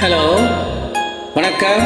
Hello, வணக்கம்.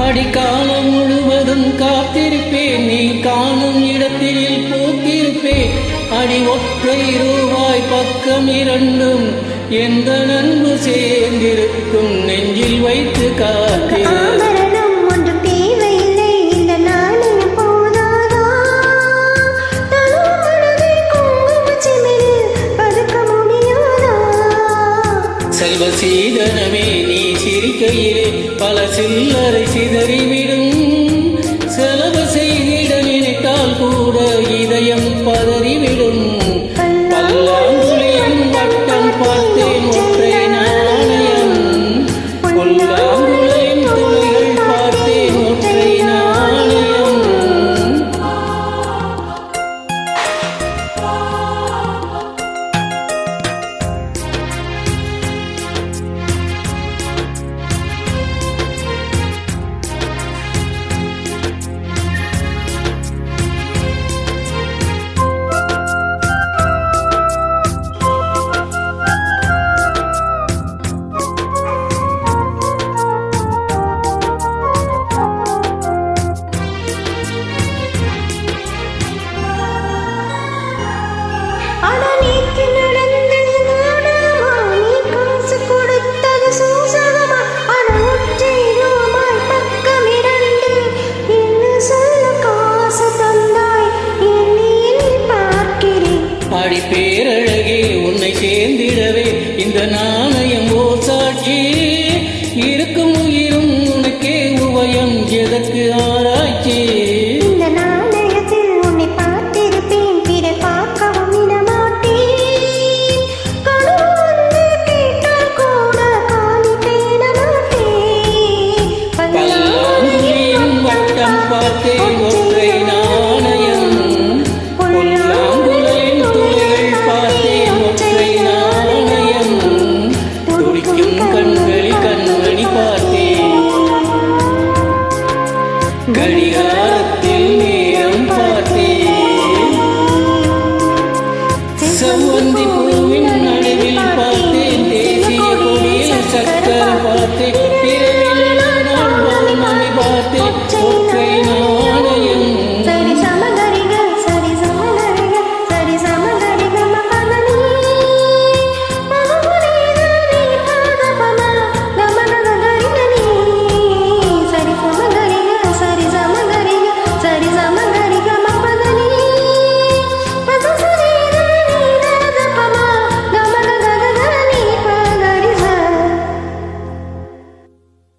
அடிக்காலம் முழுவதும் காத்திருப்பேன், நீ காணும் இடத்தில் பூத்திருப்பேன். அடி ஒற்றை ரூபாய் பக்கம் இரண்டும் எந்த நன்பு சேர்ந்திருக்கும், நெஞ்சில் வைத்து காத்திரு. செல்வ சீதனமே, நீ சிரிக்கையிலே பல சில்லறை சிதறிவிடும். செலவு செய்திட நினைத்தால் கூட இதயம் பதறிவிடும். பல்லாங்குழியின் வட்டம் பார்த்தேன் ஒற்றை நாணயம், பொல்லாங்குழியின் துளைகள் பார்த்தேன் ஒற்றை நாணயம். பேரழகே, உன்னை சேர்ந்திடவே இந்த நாணயம் ஓர் சாட்சி. இருக்கும் உயிரும் உனக்கே உபயம், எதற்கு ஆராய்ச்சி? இந்த நாணயத்தில் உன்னை பார்த்திருப்பேன், பிற பார்க்கவும் இடமாட்டேன். கனவு கேட்டால் கூட காணி தேட மாட்டேன். பல்லாங்குழியின் வட்டம் பார்த்தேன் ஒற்றை நாணயம், பொல்லாங்குழியின் துளைகள் பார்த்தேன் ஒற்றை நாணயம். துடிக்கும் கண்களில் கண்மணி பார்த்தேன், கடிகாரத்தில் நேரம் பார்த்தேன். செவ்வந்தி பூவின் நடுவில் பார்த்தேன், தேசிய கொடியில் சக்கரம் பார்த்தேன். இரவில் நான் பௌர்ணமி பார்த்தேன்.